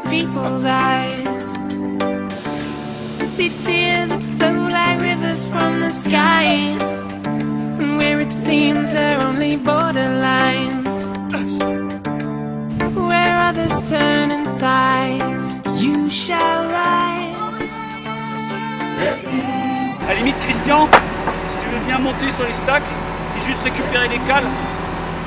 the people's eyes. See tears that flow like rivers from the skies, and where it seems they're only borderlines, where others turn inside, you shall rise. À la limite, Christian, si tu veux bien monter sur les stacks et juste récupérer les cales,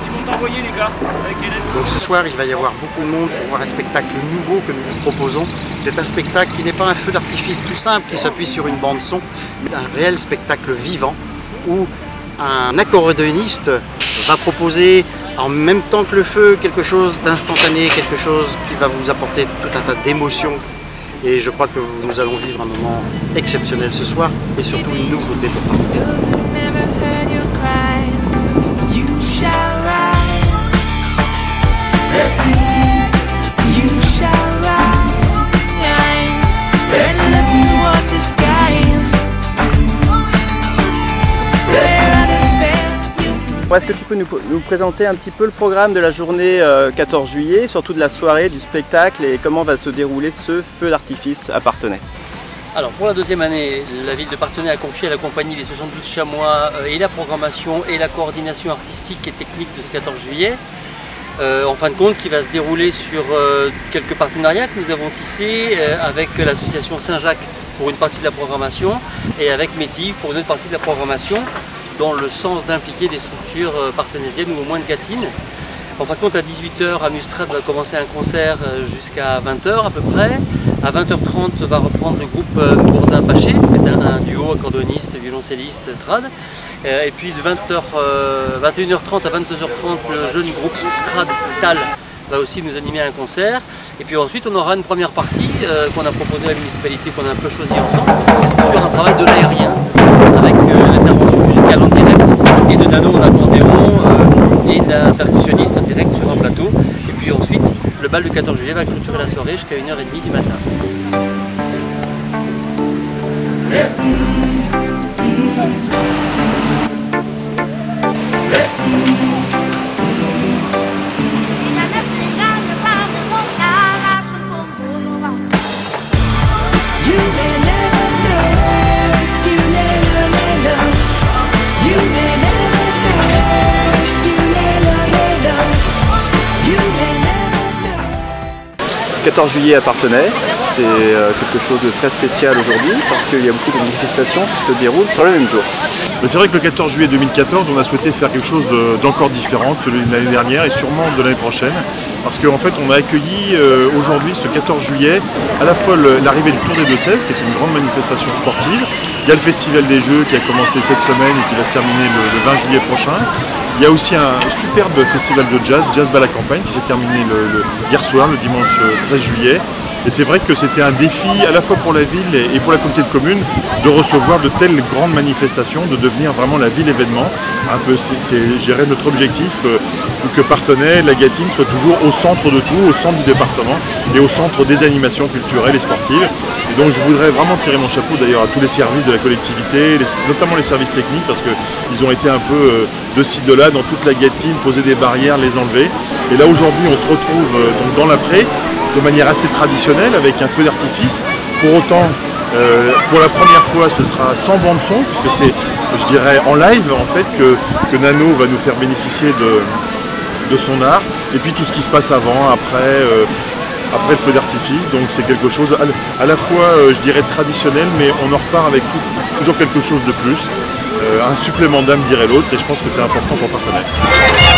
ils vont t'envoyer les gars avec Hélène. Donc ce soir, il va y avoir beaucoup de monde pour voir un spectacle nouveau que nous vous proposons. C'est un spectacle qui n'est pas un feu d'artifice tout simple qui s'appuie sur une bande son, mais un réel spectacle vivant où un accordéoniste va proposer en même temps que le feu quelque chose d'instantané, quelque chose qui va vous apporter tout un tas d'émotions. Et je crois que nous allons vivre un moment exceptionnel ce soir et surtout une nouveauté pour nous. Est-ce que tu peux nous présenter un petit peu le programme de la journée 14 juillet, surtout de la soirée, du spectacle et comment va se dérouler ce feu d'artifice à Parthenay? Alors pour la deuxième année, la ville de Parthenay a confié à la compagnie Les 72 Chamois et la programmation et la coordination artistique et technique de ce 14 juillet. En fin de compte, qui va se dérouler sur quelques partenariats que nous avons tissés avec l'association Saint-Jacques pour une partie de la programmation et avec Métive pour une autre partie de la programmation, dans le sens d'impliquer des structures parthenaysiennes ou au moins de Gâtine. En fin de compte, à 18 h, Amustrad va commencer un concert jusqu'à 20 h à peu près. À 20 h 30 va reprendre le groupe Bourdin-Paché, qui est un duo accordéoniste, violoncelliste, trad. Et puis de 21 h 30 à 22 h 30, le jeune groupe trad Tal va aussi nous animer un concert. Et puis ensuite, on aura une première partie qu'on a proposée à la municipalité, qu'on a un peu choisi ensemble, sur un travail de l'aérien, avec l'intervention musicale en direct et de Nano en accordéon et d'un percussionniste en direct sur un plateau. Et puis ensuite, le bal du 14 juillet va clôturer la soirée jusqu'à 1 h 30 du matin. Le 14 juillet à Parthenay, c'est quelque chose de très spécial aujourd'hui parce qu'il y a beaucoup de manifestations qui se déroulent sur le même jour. C'est vrai que le 14 juillet 2014, on a souhaité faire quelque chose d'encore différent de celui de l'année dernière et sûrement de l'année prochaine. Parce qu'en fait, on a accueilli aujourd'hui, ce 14 juillet, à la fois l'arrivée du Tour des Deux-Sèvres, qui est une grande manifestation sportive. Il y a le Festival des Jeux qui a commencé cette semaine et qui va se terminer le 20 juillet prochain. Il y a aussi un superbe festival de jazz, Jazz Bal à Campagne, qui s'est terminé hier soir, le dimanche 13 juillet. Et c'est vrai que c'était un défi à la fois pour la ville et pour la communauté de communes de recevoir de telles grandes manifestations, de devenir vraiment la ville événement. Un peu, c'est, je dirais, notre objectif, que Parthenay, la Gâtine, soit toujours au centre de tout, au centre du département et au centre des animations culturelles et sportives. Et donc je voudrais vraiment tirer mon chapeau d'ailleurs à tous les services de la collectivité, notamment les services techniques, parce qu'ils ont été un peu de ci, de là, dans toute la Gâtine, poser des barrières, les enlever. Et là aujourd'hui on se retrouve donc dans l'après, de manière assez traditionnelle, avec un feu d'artifice. Pour autant, pour la première fois, ce sera sans bande son, puisque c'est, je dirais, en live en fait que Nano va nous faire bénéficier de son art. Et puis tout ce qui se passe avant, après le feu d'artifice. Donc c'est quelque chose à la fois, je dirais, traditionnel, mais on en repart avec toujours quelque chose de plus. Un supplément d'âme, dirait l'autre, et je pense que c'est important pour Parthenay.